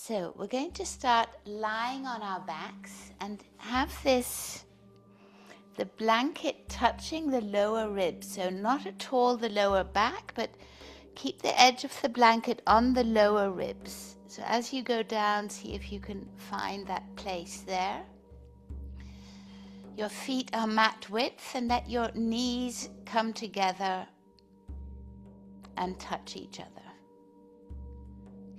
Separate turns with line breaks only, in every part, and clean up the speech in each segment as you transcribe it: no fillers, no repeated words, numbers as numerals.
So we're going to start lying on our backs and have the blanket touching the lower ribs. So not at all the lower back, but keep the edge of the blanket on the lower ribs. So as you go down, see if you can find that place there. Your feet are mat width and let your knees come together and touch each other.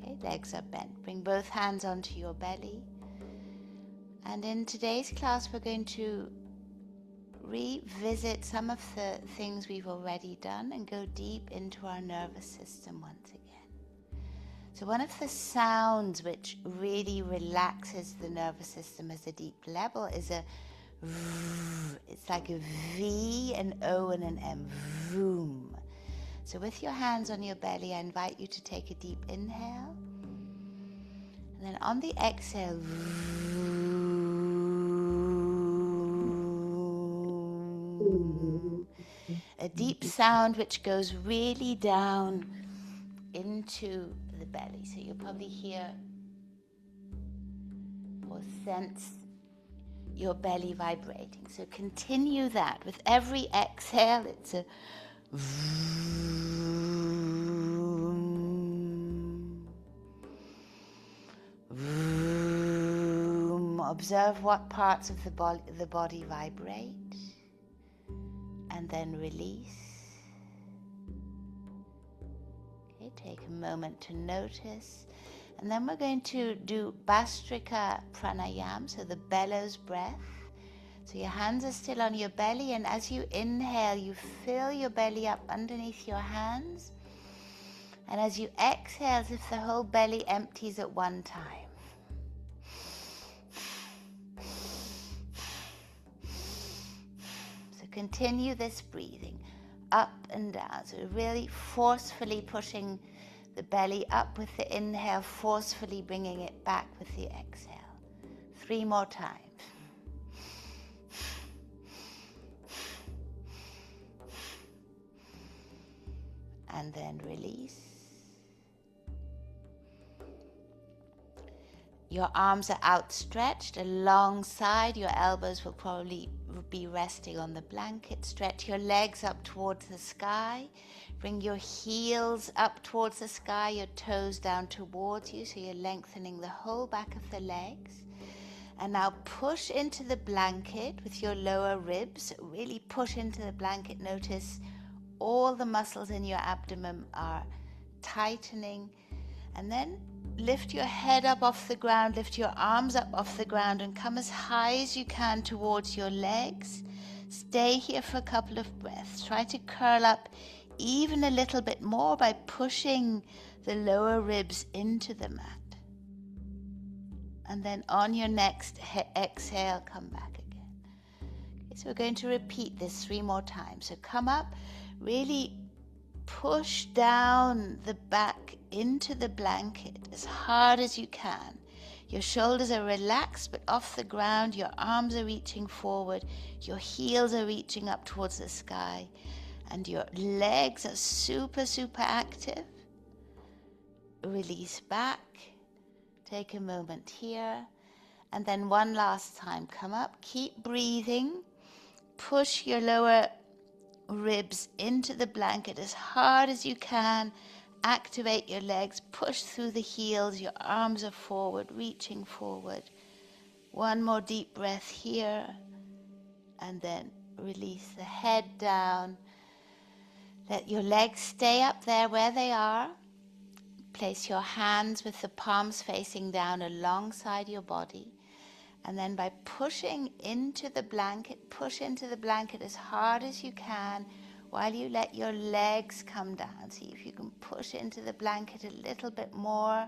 Okay, legs are bent. Bring both hands onto your belly. And in today's class, we're going to revisit some of the things we've already done and go deep into our nervous system once again. So one of the sounds which really relaxes the nervous system as a deep level is a it's like a V, an O, and an M. Vroom. So with your hands on your belly, I invite you to take a deep inhale. And then on the exhale, a deep sound which goes really down into the belly. So you'll probably hear or sense your belly vibrating. So continue that. With every exhale, it's a observe what parts of the body vibrate and then release. Okay, take a moment to notice. And then we're going to do Bhastrika Pranayam, so the bellows breath. So your hands are still on your belly, and as you inhale, you fill your belly up underneath your hands. And as you exhale, as if the whole belly empties at one time. So continue this breathing up and down. So really forcefully pushing the belly up with the inhale, forcefully bringing it back with the exhale. 3 more times. And then release. Your arms are outstretched alongside. Your elbows will probably be resting on the blanket. Stretch your legs up towards the sky. Bring your heels up towards the sky, your toes down towards you, so you're lengthening the whole back of the legs. And now push into the blanket with your lower ribs. Really push into the blanket. Notice all the muscles in your abdomen are tightening. And then lift your head up off the ground, lift your arms up off the ground, and come as high as you can towards your legs. Stay here for a couple of breaths. Try to curl up even a little bit more by pushing the lower ribs into the mat. And then on your next exhale, come back again. Okay, so we're going to repeat this 3 more times. So come up, really push down the back into the blanket as hard as you can. Your shoulders are relaxed but off the ground. Your arms are reaching forward. Your heels are reaching up towards the sky. And your legs are super, super active. Release back. Take a moment here. And then one last time. Come up. Keep breathing. Push your lower ribs into the blanket as hard as you can. Activate your legs. Push through the heels. Your arms are forward, reaching forward. One more deep breath here. And then release the head down. Let your legs stay up there where they are. Place your hands with the palms facing down alongside your body. And then by pushing into the blanket, push into the blanket as hard as you can while you let your legs come down. See if you can push into the blanket a little bit more.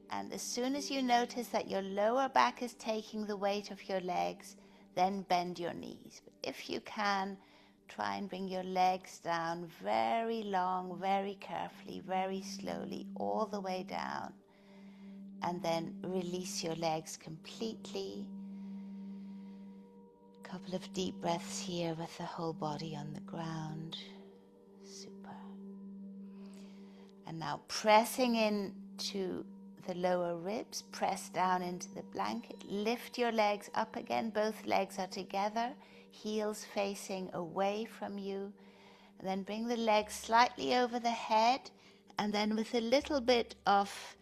And as soon as you notice that your lower back is taking the weight of your legs, then bend your knees. But if you can, try and bring your legs down very long, very carefully, very slowly, all the way down. And then release your legs completely. A couple of deep breaths here with the whole body on the ground. Super. And now pressing into the lower ribs, press down into the blanket, lift your legs up again, both legs are together, heels facing away from you, and then bring the legs slightly over the head, and then with a little bit of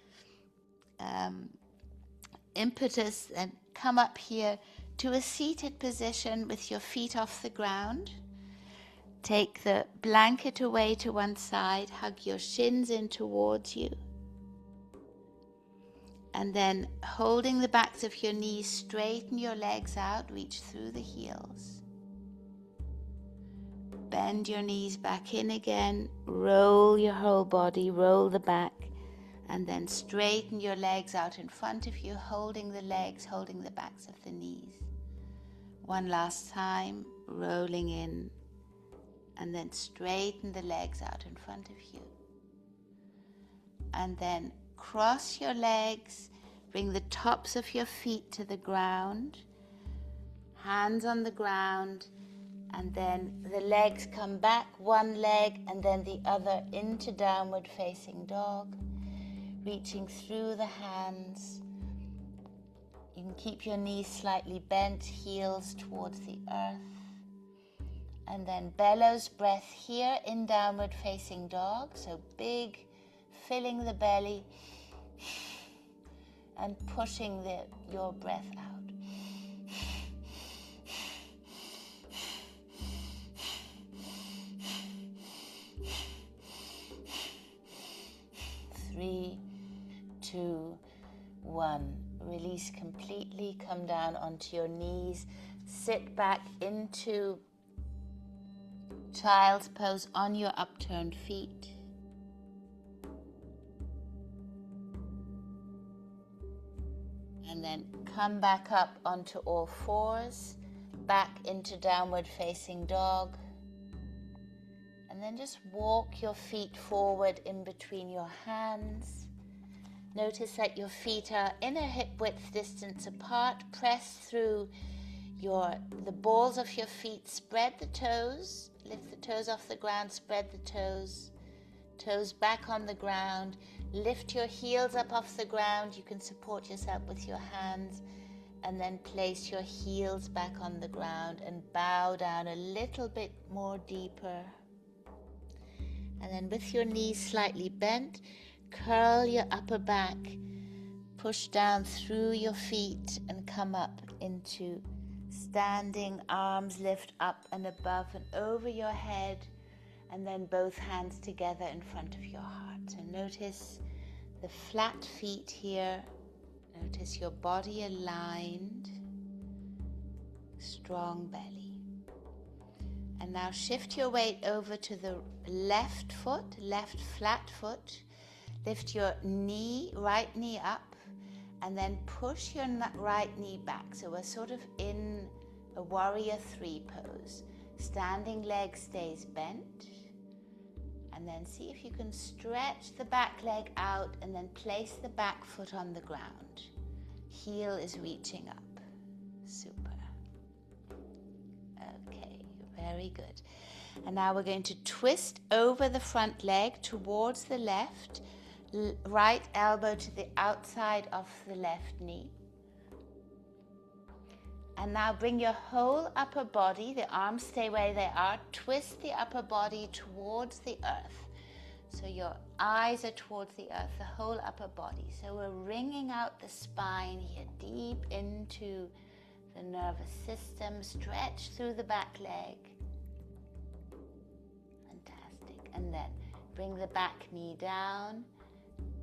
impetus, and come up here to a seated position with your feet off the ground. Take the blanket away to one side, hug your shins in towards you. And then holding the backs of your knees, straighten your legs out, reach through the heels. Bend your knees back in again, roll your whole body, roll the back, and then straighten your legs out in front of you, holding the legs, holding the backs of the knees. One last time, rolling in, and then straighten the legs out in front of you. And then cross your legs, bring the tops of your feet to the ground, hands on the ground, and then the legs come back, one leg and then the other into downward facing dog, reaching through the hands. You can keep your knees slightly bent, heels towards the earth. And then bellows breath here in downward facing dog, so big, filling the belly and pushing your breath out. 3, 2, 1. Release completely, come down onto your knees, sit back into child's pose on your upturned feet. And then come back up onto all fours, back into downward facing dog. And then just walk your feet forward in between your hands. Notice that your feet are in a hip width distance apart. Press through the balls of your feet. Spread the toes. Lift the toes off the ground. Spread the toes. Toes back on the ground. Lift your heels up off the ground. You can support yourself with your hands. And then place your heels back on the ground and bow down a little bit more deeper. And then with your knees slightly bent, curl your upper back, push down through your feet and come up into standing. Arms lift up and above and over your head, and then both hands together in front of your heart. So notice the flat feet here. Notice your body aligned, strong belly. And now shift your weight over to the left foot, left flat foot. Lift your right knee up, and then push your right knee back. So we're sort of in a warrior 3 pose. Standing leg stays bent. And then see if you can stretch the back leg out and then place the back foot on the ground. Heel is reaching up. Super. Okay, very good. And now we're going to twist over the front leg towards the left. Right elbow to the outside of the left knee. And now bring your whole upper body, the arms stay where they are, twist the upper body towards the earth. So your eyes are towards the earth, the whole upper body. So we're wringing out the spine here, deep into the nervous system, stretch through the back leg. Fantastic. And then bring the back knee down.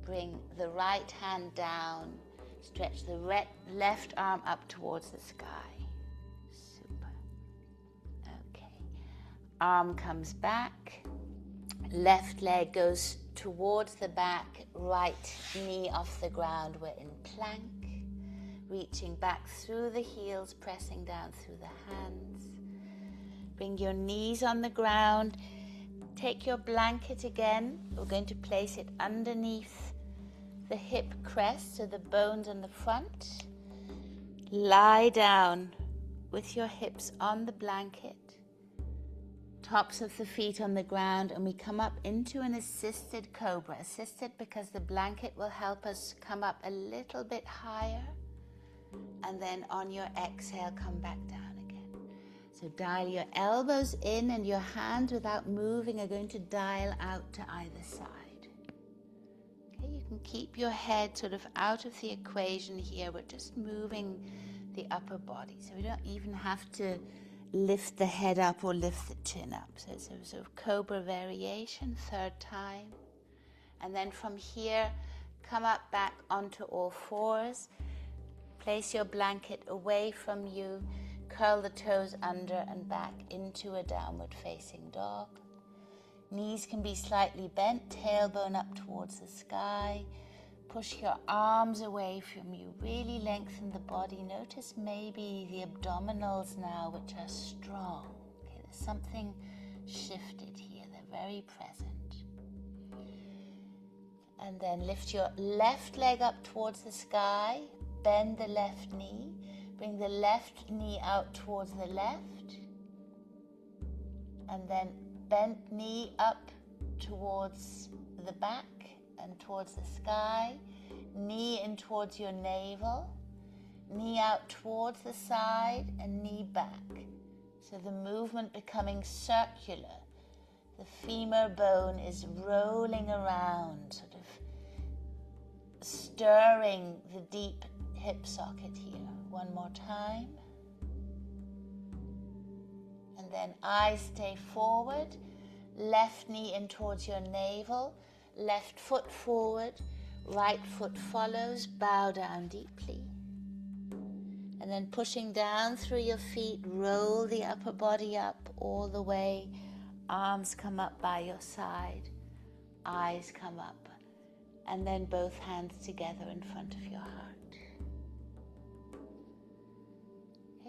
Bring the right hand down, stretch the left arm up towards the sky. Super. Okay. Arm comes back, left leg goes towards the back, right knee off the ground. We're in plank, reaching back through the heels, pressing down through the hands. Bring your knees on the ground. Take your blanket again. We're going to place it underneath the hip crest, so the bones on the front. Lie down with your hips on the blanket. tops of the feet on the ground, and we come up into an assisted cobra. Assisted because the blanket will help us come up a little bit higher, and then on your exhale, come back down again. So dial your elbows in, and your hands, without moving, are going to dial out to either side. Okay, you can keep your head sort of out of the equation here. We're just moving the upper body, so we don't even have to lift the head up or lift the chin up. So it's a sort of cobra variation, third time. And then from here, come up back onto all fours. Place your blanket away from you. Curl the toes under and back into a downward facing dog. Knees can be slightly bent, tailbone up towards the sky. Push your arms away from you. Really lengthen the body. Notice maybe the abdominals now, which are strong. Okay, there's something shifted here. They're very present. And then lift your left leg up towards the sky. Bend the left knee. Bring the left knee out towards the left. And then bent knee up towards the back and towards the sky. Knee in towards your navel. Knee out towards the side and knee back. So the movement becoming circular. The femur bone is rolling around, sort of stirring the deep hip socket here. One more time. And then eyes stay forward. Left knee in towards your navel. Left foot forward. Right foot follows. Bow down deeply. And then pushing down through your feet, roll the upper body up all the way. Arms come up by your side. Eyes come up. And then both hands together in front of your heart.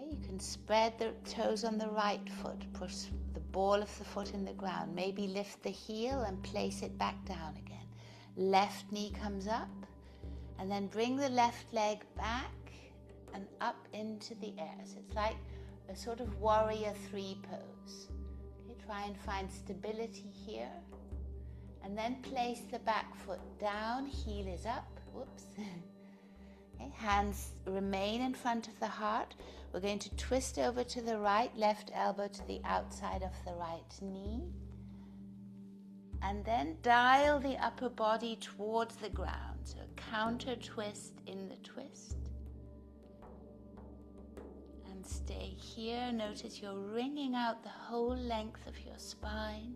You can spread the toes on the right foot, push the ball of the foot in the ground, maybe lift the heel and place it back down again. Left knee comes up, and then bring the left leg back and up into the air. So it's like a sort of warrior three pose. Okay, try and find stability here, and then place the back foot down, heel is up. Whoops. Okay, hands remain in front of the heart. We're going to twist over to the right, left elbow to the outside of the right knee. And then dial the upper body towards the ground. So a counter twist in the twist. And stay here. Notice you're wringing out the whole length of your spine.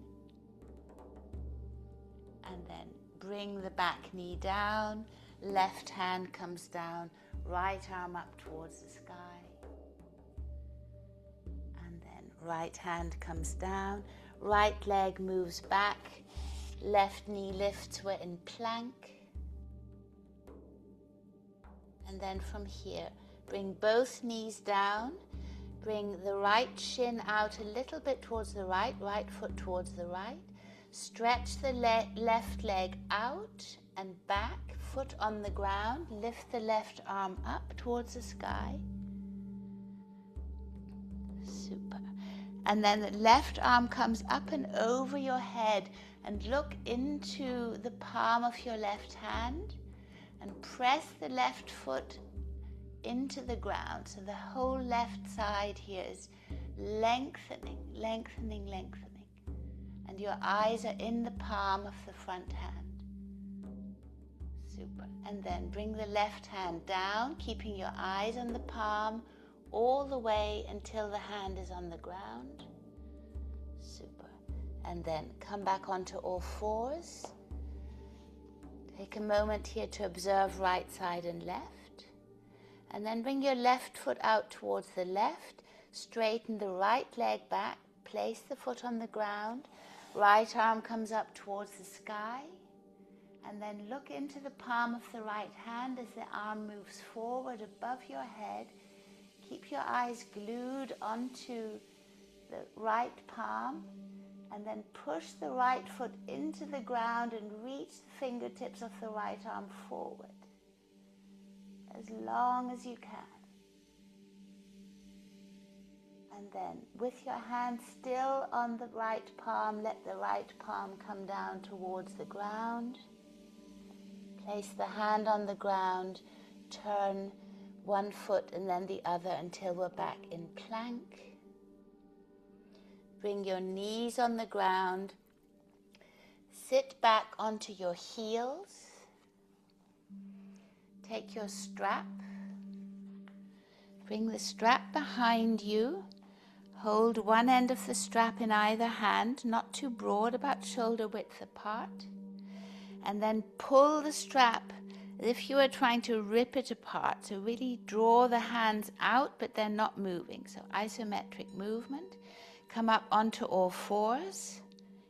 And then bring the back knee down. Left hand comes down. Right arm up towards the sky. Right hand comes down, right leg moves back, left knee lifts, we're in plank. And then from here, bring both knees down, bring the right shin out a little bit towards the right foot towards the right. Stretch the left leg out and back, foot on the ground, lift the left arm up towards the sky. Super. And then the left arm comes up and over your head, and look into the palm of your left hand and press the left foot into the ground. So the whole left side here is lengthening, lengthening, lengthening. And your eyes are in the palm of the front hand. Super. And then bring the left hand down, keeping your eyes on the palm, all the way until the hand is on the ground. Super. And then come back onto all fours. Take a moment here to observe right side and left. And then bring your left foot out towards the left. Straighten the right leg back. Place the foot on the ground. Right arm comes up towards the sky. And then look into the palm of the right hand as the arm moves forward above your head. Keep your eyes glued onto the right palm, and then push the right foot into the ground and reach the fingertips of the right arm forward as long as you can. And then with your hand still on the right palm, let the right palm come down towards the ground. Place the hand on the ground, turn one foot and then the other until we're back in plank. Bring your knees on the ground. Sit back onto your heels. Take your strap. Bring the strap behind you. Hold one end of the strap in either hand, not too broad, about shoulder width apart. And then pull the strap as if you were trying to rip it apart. So really draw the hands out, but they're not moving. So isometric movement. Come up onto all fours.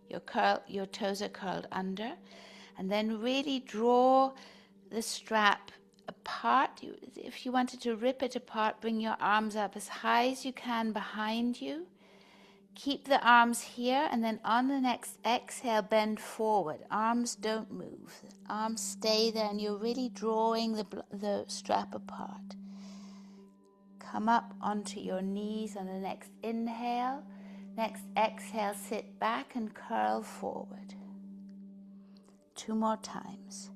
Your toes are curled under. And then really draw the strap apart. If you wanted to rip it apart, bring your arms up as high as you can behind you. Keep the arms here, and then on the next exhale, bend forward. Arms don't move. Arms stay there, and you're really drawing the strap apart. Come up onto your knees on the next inhale. Next exhale, sit back and curl forward. 2 more times.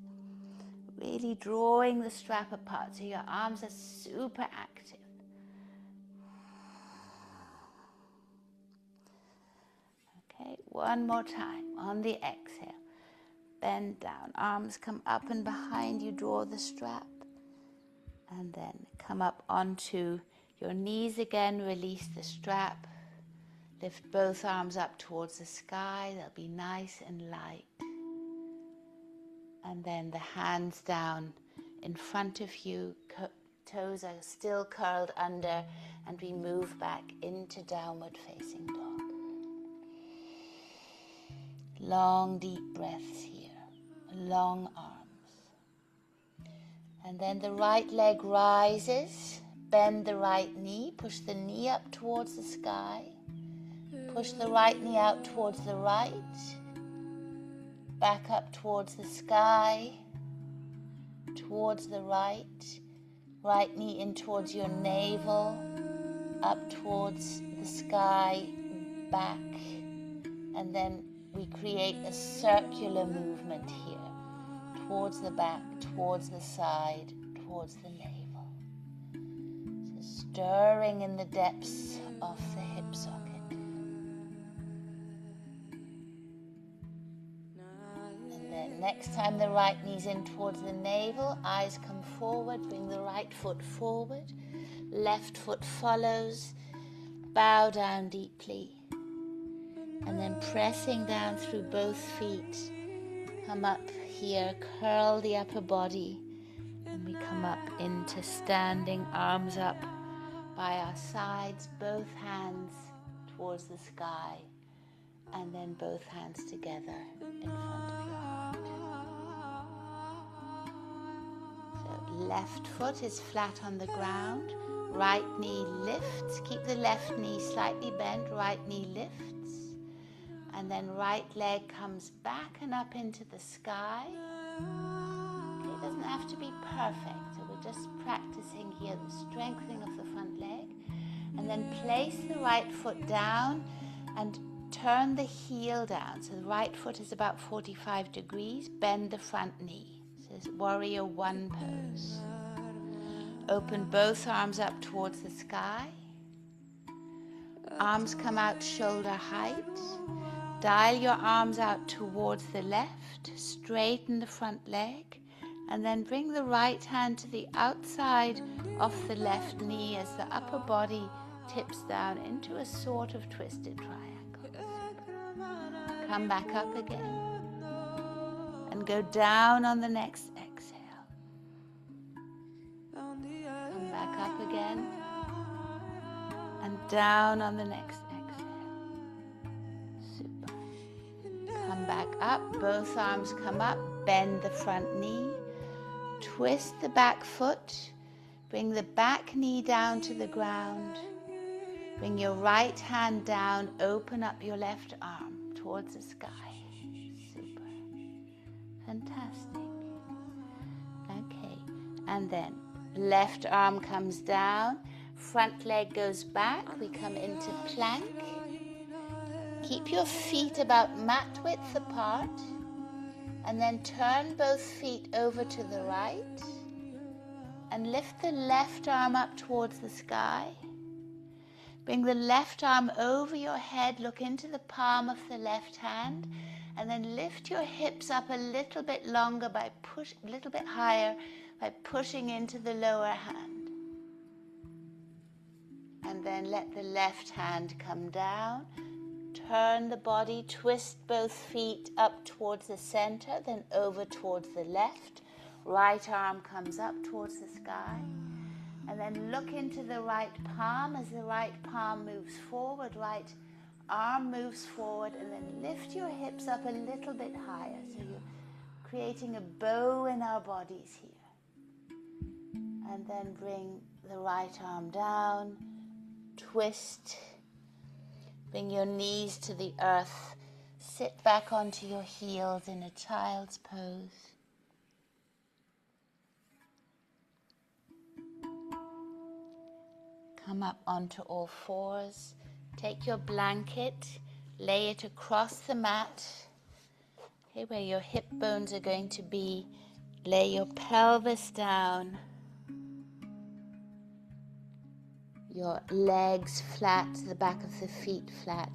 Really drawing the strap apart so your arms are super active. Okay, one more time on the exhale. Bend down, arms come up and behind you, draw the strap. And then come up onto your knees again, release the strap. Lift both arms up towards the sky, they'll be nice and light. And then the hands down in front of you, toes are still curled under, and we move back into downward facing dog. Long deep breaths here, long arms. And then the right leg rises, bend the right knee, push the knee up towards the sky. Push the right knee out towards the right, back up towards the sky, towards the right, right knee in towards your navel, up towards the sky, back, and then we create a circular movement here, towards the back, towards the side, towards the navel. So stirring in the depths of the hip socket. Next time the right knee's in towards the navel, eyes come forward, bring the right foot forward, left foot follows, bow down deeply, and then pressing down through both feet, come up here, curl the upper body, and we come up into standing, arms up by our sides, both hands towards the sky, and then both hands together in front of your heart. Left foot is flat on the ground, right knee lifts, keep the left knee slightly bent, right knee lifts, and then right leg comes back and up into the sky. Okay, it doesn't have to be perfect, so we're just practicing here the strengthening of the front leg, and then place the right foot down and turn the heel down, so the right foot is about 45 degrees, bend the front knee. Warrior one pose. Open both arms up towards the sky. Arms come out shoulder height. Dial your arms out towards the left. Straighten the front leg. And then bring the right hand to the outside of the left knee as the upper body tips down into a sort of twisted triangle. Come back up again. And go down on the next exhale. Come back up again. And down on the next exhale. Super. Come back up. Both arms come up. Bend the front knee. Twist the back foot. Bring the back knee down to the ground. Bring your right hand down. Open up your left arm towards the sky. Fantastic. Okay, and then left arm comes down. Front leg goes back, we come into plank. Keep your feet about mat width apart, and then turn both feet over to the right, and lift the left arm up towards the sky. Bring the left arm over your head, look into the palm of the left hand, and then lift your hips up a little bit longer by a little bit higher by pushing into the lower hand. And then let the left hand come down. Turn the body, twist both feet up towards the center, then over towards the left. Right arm comes up towards the sky. And then look into the right palm as the right palm moves forward, right arm moves forward, and then lift your hips up a little bit higher. So you're creating a bow in our bodies here. And then bring the right arm down, twist, bring your knees to the earth, sit back onto your heels in a child's pose. Come up onto all fours. Take your blanket, lay it across the mat, okay, where your hip bones are going to be. Lay your pelvis down, your legs flat, the back of the feet flat.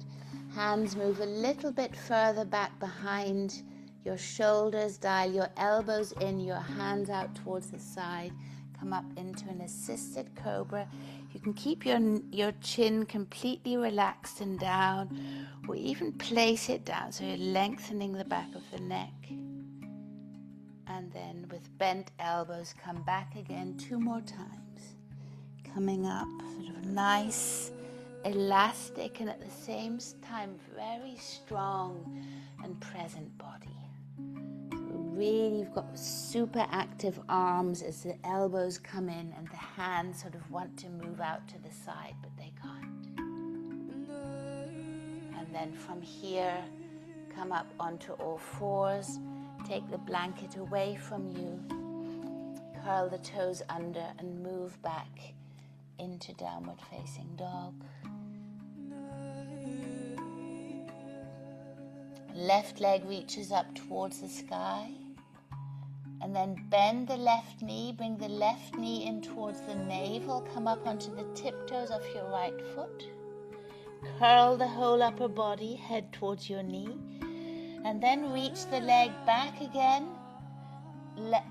Hands move a little bit further back behind your shoulders. Dial your elbows in, your hands out towards the side. Come up into an assisted cobra. You can keep your chin completely relaxed and down, or even place it down so you're lengthening the back of the neck. And then with bent elbows, come back again 2 more times. Coming up, sort of nice, elastic, and at the same time very strong and present body. Really, you've got super active arms as the elbows come in and the hands sort of want to move out to the side, but they can't. And then from here, come up onto all fours, take the blanket away from you, curl the toes under and move back into downward facing dog. Left leg reaches up towards the sky. And then bend the left knee, bring the left knee in towards the navel, come up onto the tiptoes of your right foot. Curl the whole upper body, head towards your knee. And then reach the leg back again.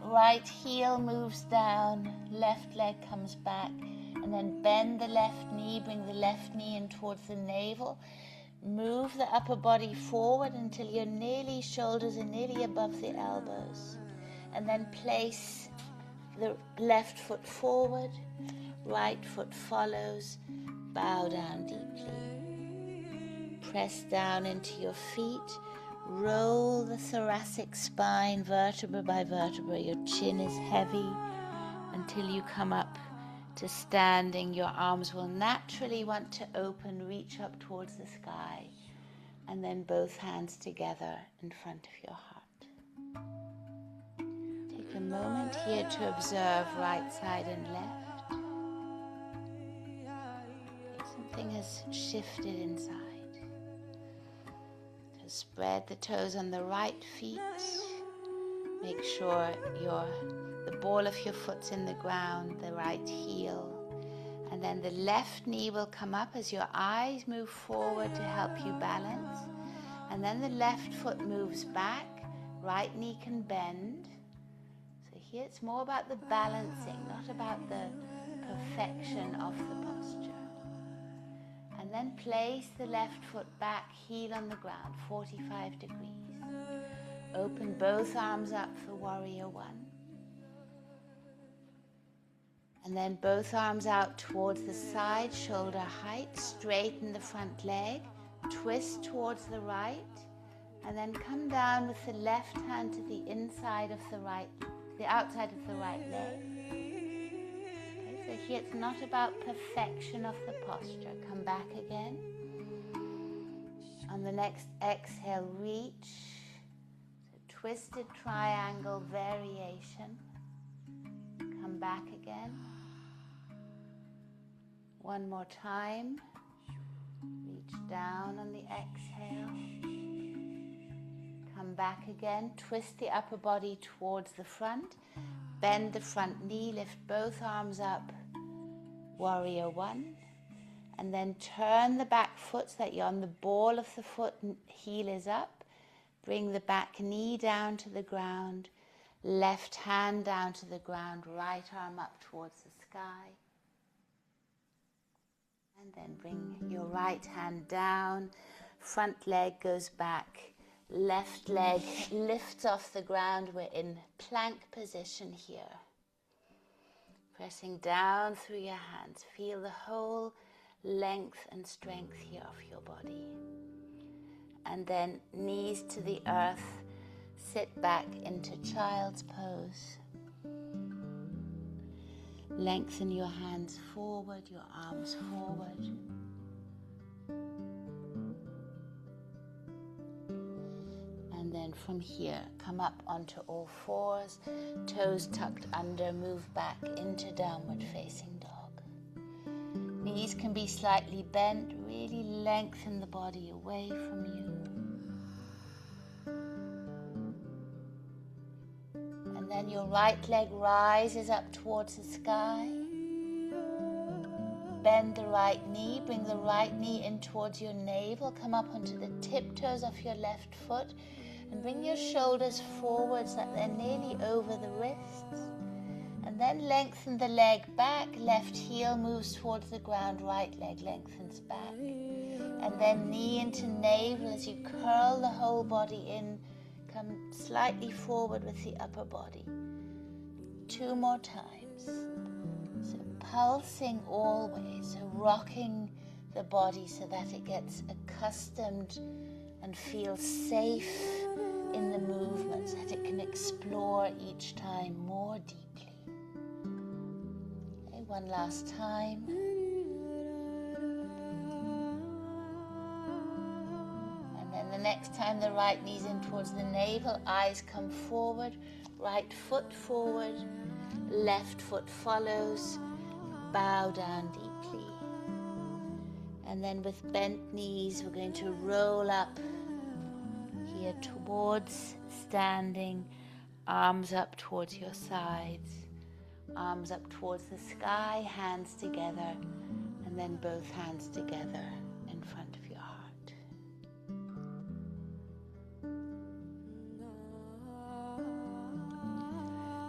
Right heel moves down, left leg comes back. And then bend the left knee, bring the left knee in towards the navel. Move the upper body forward until your shoulders are nearly above the elbows. And then place the left foot forward, right foot follows, bow down deeply. Press down into your feet, roll the thoracic spine vertebra by vertebra. Your chin is heavy until you come up to standing. Your arms will naturally want to open, reach up towards the sky, and then both hands together in front of your heart. Take a moment here to observe right side and left. Something has shifted inside. So spread the toes on the right feet. Make sure the ball of your foot's in the ground, the right heel. And then the left knee will come up as your eyes move forward to help you balance. And then the left foot moves back, right knee can bend. So here it's more about the balancing, not about the perfection of the posture. And then place the left foot back, heel on the ground, 45 degrees. Open both arms up for warrior one. And then both arms out towards the side, shoulder height, straighten the front leg, twist towards the right, and then come down with the left hand to the inside of the outside of the right leg. Okay, so here it's not about perfection of the posture. Come back again. On the next exhale, reach. So twisted triangle variation. Come back again. One more time. Reach down on the exhale. Come back again. Twist the upper body towards the front. Bend the front knee. Lift both arms up. Warrior one. And then turn the back foot so that you're on the ball of the foot. Heel is up. Bring the back knee down to the ground. Left hand down to the ground. Right arm up towards the sky. And then bring your right hand down, front leg goes back, left leg lifts off the ground. We're in plank position here. Pressing down through your hands. Feel the whole length and strength here of your body. And then knees to the earth, sit back into child's pose. Lengthen your hands forward, your arms forward. And then from here, come up onto all fours, toes tucked under, move back into downward facing dog. Knees can be slightly bent, really lengthen the body away from you. And then your right leg rises up towards the sky. Bend the right knee, bring the right knee in towards your navel, come up onto the tiptoes of your left foot and bring your shoulders forward so that they're nearly over the wrists. And then lengthen the leg back, left heel moves towards the ground, right leg lengthens back. And then knee into navel as you curl the whole body in. Come slightly forward with the upper body. 2 more times. So pulsing always, so rocking the body so that it gets accustomed and feels safe in the movement, so that it can explore each time more deeply. Okay, one last time. The next time the right knee's in towards the navel, eyes come forward, right foot forward, left foot follows, bow down deeply. And then with bent knees, we're going to roll up here towards standing, arms up towards your sides, arms up towards the sky, hands together, and then both hands together in front of your heart.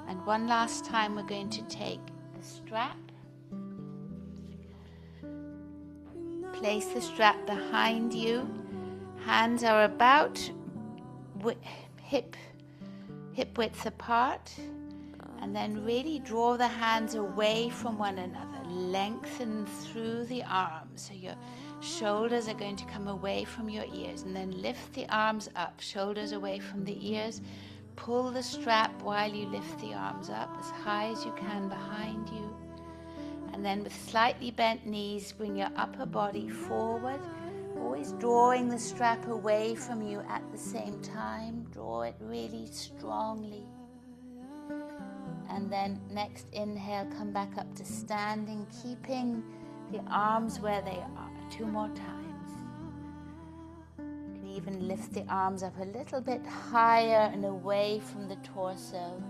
And one last time we're going to take the strap, place the strap behind you, hands are about hip width apart, and then really draw the hands away from one another, lengthen through the arms, so your shoulders are going to come away from your ears, and then lift the arms up, shoulders away from the ears. Pull the strap while you lift the arms up as high as you can behind you. And then with slightly bent knees, bring your upper body forward, always drawing the strap away from you at the same time. Draw it really strongly. And then next inhale, come back up to standing, keeping the arms where they are. 2 more times. Even lift the arms up a little bit higher and away from the torso.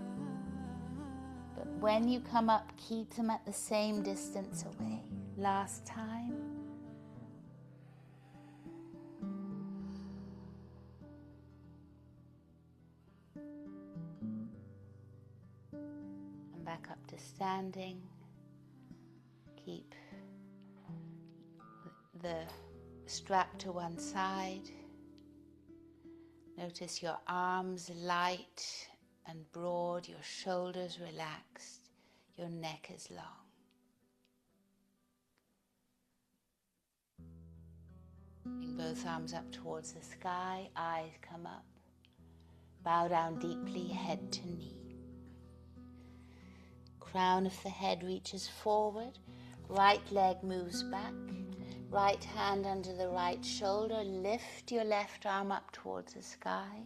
But when you come up, keep them at the same distance away. Last time. And back up to standing. Keep the strap to one side. Notice your arms light and broad, your shoulders relaxed, your neck is long. Bring both arms up towards the sky, eyes come up. Bow down deeply, head to knee. Crown of the head reaches forward, right leg moves back. Right hand under the right shoulder, lift your left arm up towards the sky.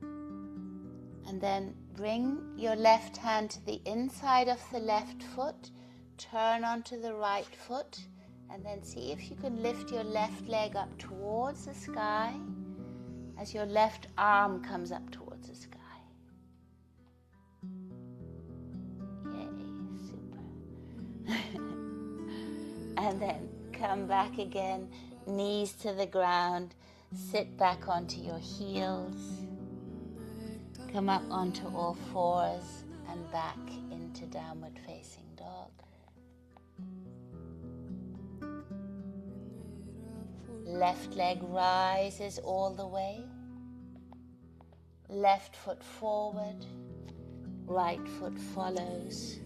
And then bring your left hand to the inside of the left foot, turn onto the right foot, and then see if you can lift your left leg up towards the sky as your left arm comes up towards the sky. Yay, super. And then come back again, knees to the ground, sit back onto your heels, come up onto all fours and back into downward facing dog. Left leg rises all the way, left foot forward, right foot follows.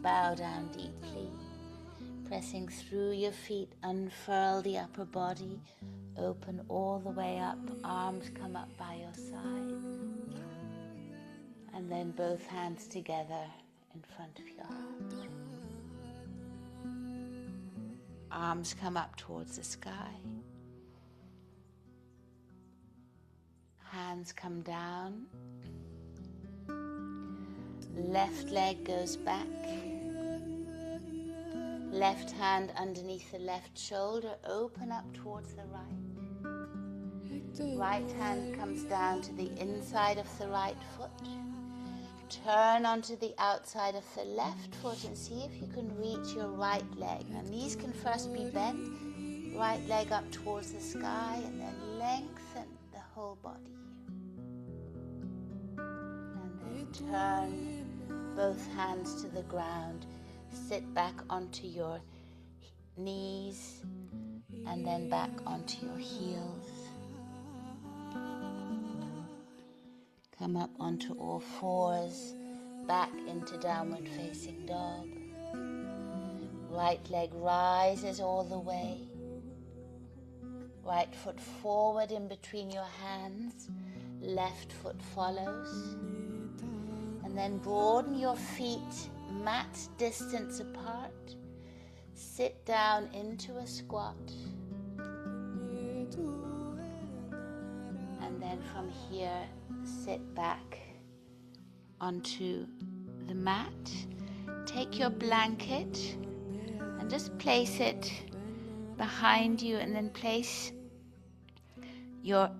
Bow down deeply, pressing through your feet, unfurl the upper body, open all the way up, arms come up by your side, and then both hands together in front of your heart. Arms come up towards the sky. Hands come down. Left leg goes back. Left hand underneath the left shoulder, open up towards the right. Right hand comes down to the inside of the right foot. Turn onto the outside of the left foot and see if you can reach your right leg. Now knees can first be bent, right leg up towards the sky, and then lengthen the whole body. And then turn both hands to the ground, sit back onto your knees, and then back onto your heels. Come up onto all fours, back into downward facing dog. Right leg rises all the way. Right foot forward in between your hands, left foot follows. And then broaden your feet mat distance apart. Sit down into a squat. And then from here, sit back onto the mat. Take your blanket and just place it behind you, and then place your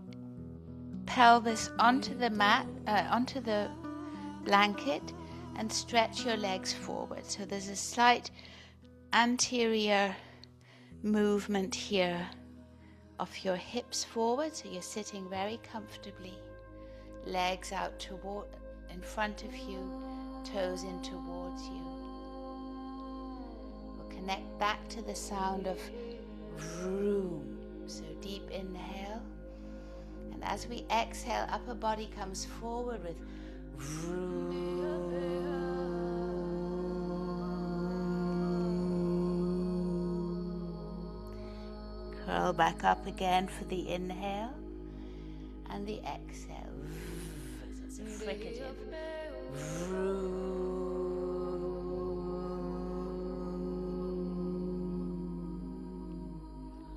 pelvis onto the mat, onto the blanket, and stretch your legs forward. So there's a slight anterior movement here of your hips forward, so you're sitting very comfortably. Legs out toward in front of you, toes in towards you. We'll connect back to the sound of vroom. So deep inhale, and as we exhale, upper body comes forward with vroom. Curl back up again for the inhale and the exhale. It's a fricative.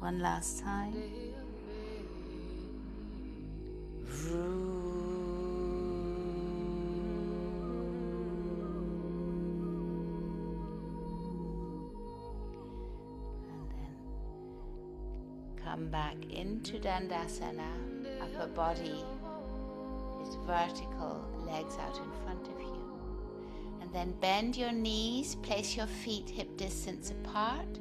One last time. Come back into Dandasana. Upper body is vertical, legs out in front of you. And then bend your knees, place your feet hip distance apart.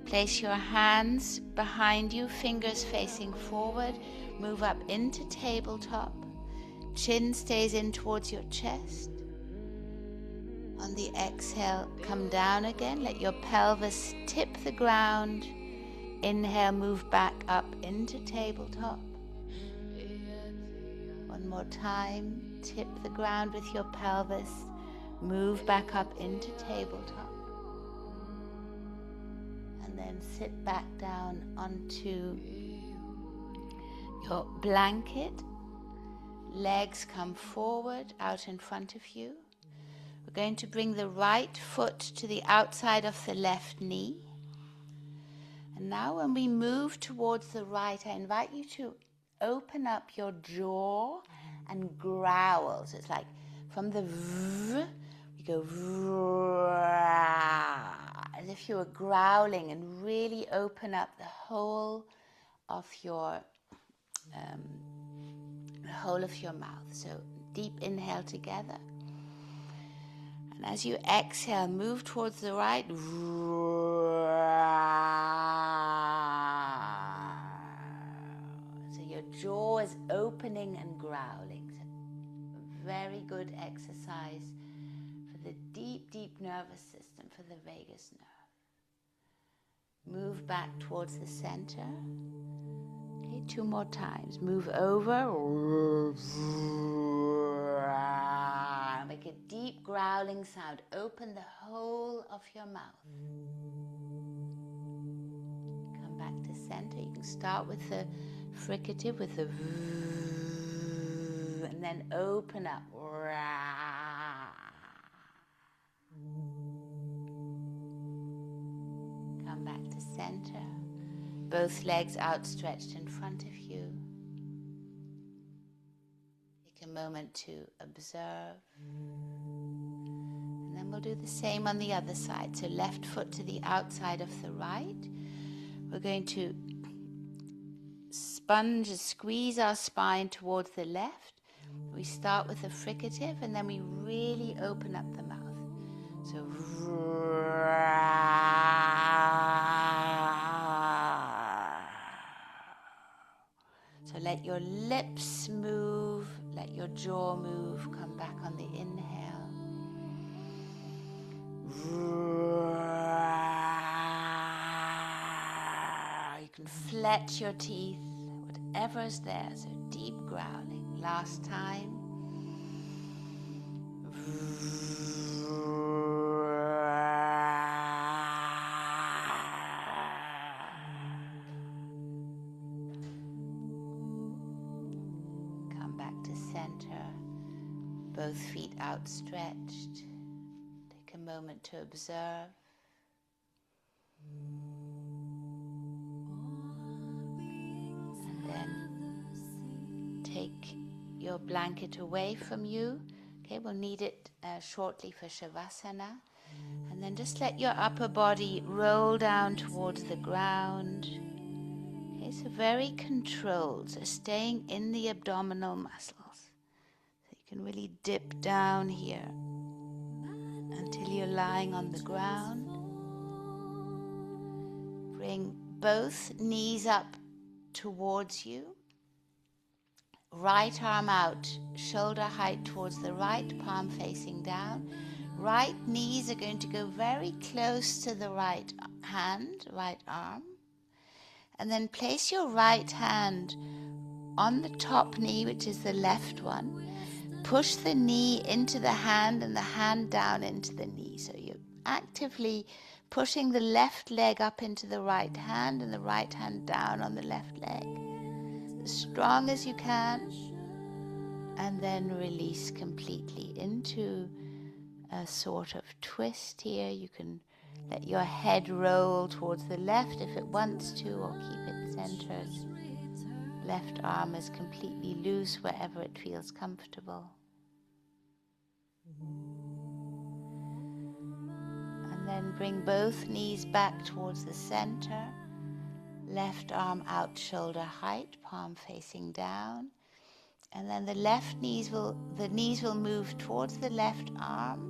Place your hands behind you, fingers facing forward. Move up into tabletop. Chin stays in towards your chest. On the exhale, come down again. Let your pelvis tip the ground. Inhale, move back up into tabletop. One more time, tip the ground with your pelvis. Move back up into tabletop. And then sit back down onto your blanket. Legs come forward, out in front of you. We're going to bring the right foot to the outside of the left knee. And now when we move towards the right, I invite you to open up your jaw and growl. So it's like from the V, You go as if you were growling, and really open up the whole of your mouth. So deep inhale together. And as you exhale, move towards the right. So your jaw is opening and growling. So very good exercise for the deep, deep nervous system, for the vagus nerve. Move back towards the center. Okay, 2 more times. Move over. Make a deep growling sound. Open the whole of your mouth. Come back to center. You can start with the fricative, with the and then open up. Come back to center. Both legs outstretched in front of you. Take a moment to observe. And then we'll do the same on the other side. So left foot to the outside of the right. We're going to squeeze our spine towards the left. We start with the fricative and then we really open up the mouth. So let your lips move, let your jaw move. Come back on the inhale. You can flet your teeth, whatever's there. So deep growling. Last time. Come back to center. Both feet outstretched. Take a moment to observe. And then take your blanket away from you. Okay, we'll need it shortly for Shavasana. And then just let your upper body roll down towards the ground. Okay, so very controlled, so staying in the abdominal muscles. So you can really dip down here until you're lying on the ground. Bring both knees up towards you. Right arm out, shoulder height towards the right, palm facing down. Right knees are going to go very close to the right hand, right arm. And then place your right hand on the top knee, which is the left one. Push the knee into the hand and the hand down into the knee. So you're actively pushing the left leg up into the right hand and the right hand down on the left leg. As strong as you can. And then release completely into a sort of twist here. You can let your head roll towards the left if it wants to, or keep it centered. Left arm is completely loose wherever it feels comfortable. And then bring both knees back towards the center. Left arm out, shoulder height, palm facing down. And then the knees will move towards the left arm.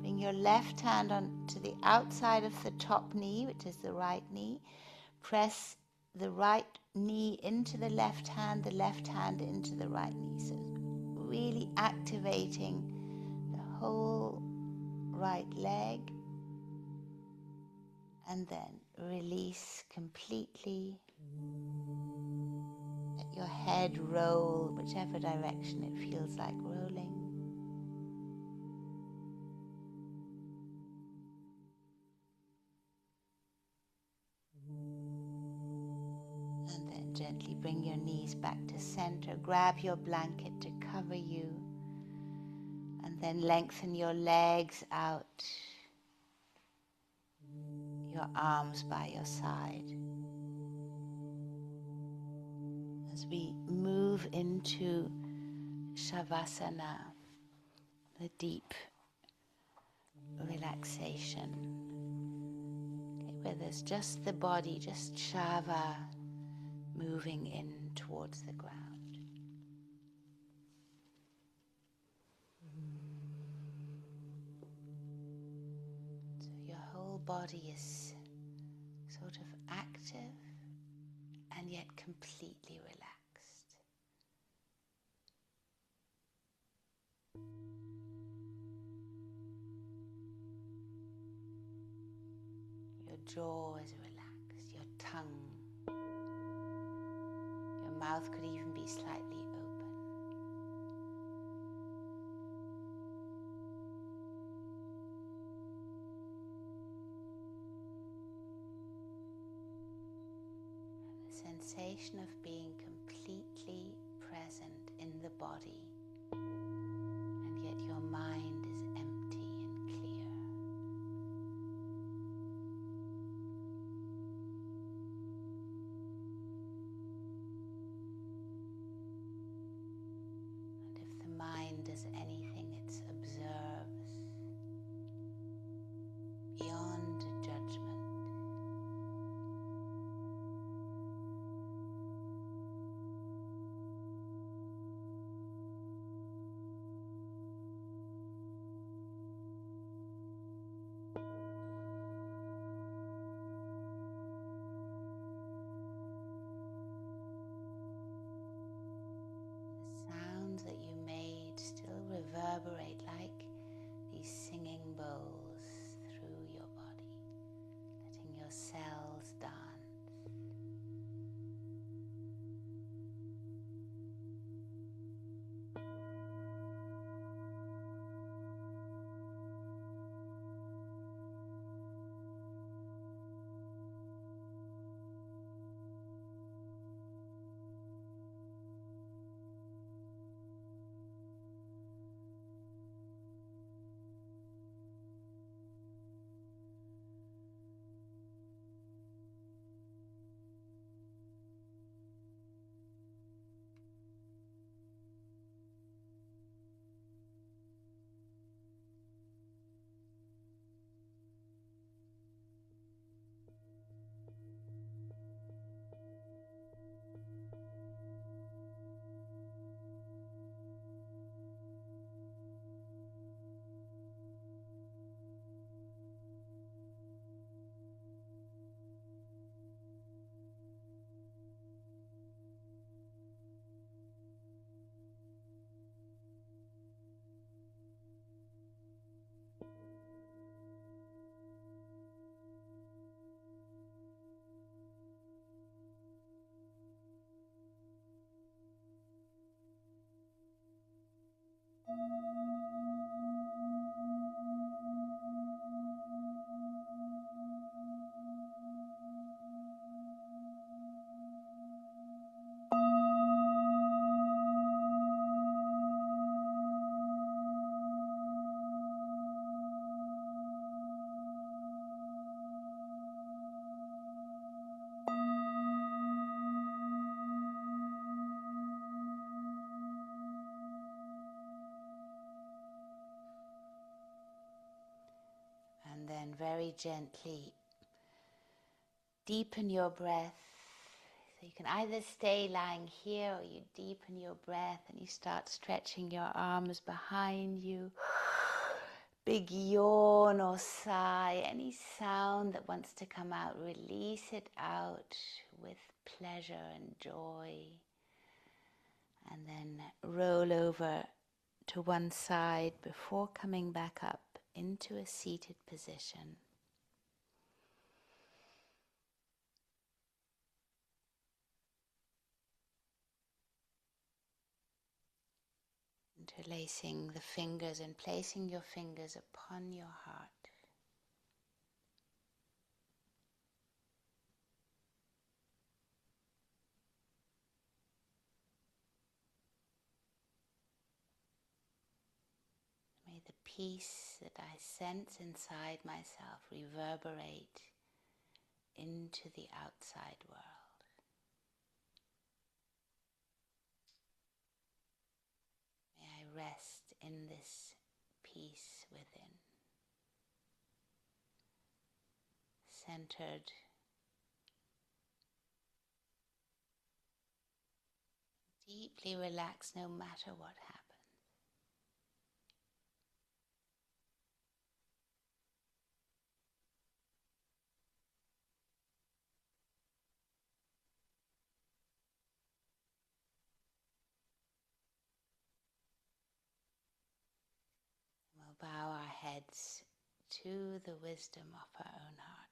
Bring your left hand on to the outside of the top knee, which is the right knee. Press the right knee into the left hand into the right knee. So really activating the whole right leg. And then release completely. Let your head roll whichever direction it feels like rolling. And then gently bring your knees back to center. Grab your blanket to cover you. And then lengthen your legs out. Your arms by your side. As we move into Shavasana, the deep relaxation, okay, where there's just the body, just Shava moving in towards the ground. So your whole body is sort of active and yet completely relaxed. Your jaw is relaxed, your tongue, your mouth could even be slightly open. The sensation of being completely present in the body, and yet your mind is empty and clear. And if the mind does anything, it observes beyond judgment. The sounds that you made still reverberate like these singing bowls through your body, letting your cells dance. And then very gently deepen your breath. So you can either stay lying here or you deepen your breath and you start stretching your arms behind you. Big yawn or sigh, any sound that wants to come out, release it out with pleasure and joy. And then roll over to one side before coming back up into a seated position. Interlacing the fingers and placing your fingers upon your heart. May the peace that I sense inside myself reverberate into the outside world. May I rest in this peace within. Centered, deeply relaxed no matter what happens. We'll bow our heads to the wisdom of our own hearts.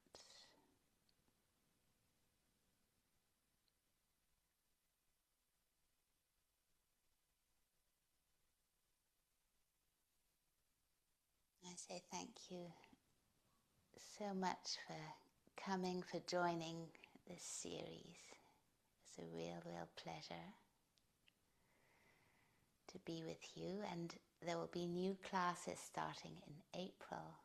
I say thank you so much for coming, for joining this series. It's a real pleasure to be with you, and there will be new classes starting in April,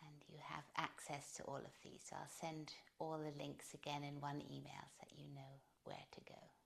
and you have access to all of these. So I'll send all the links again in one email so that you know where to go.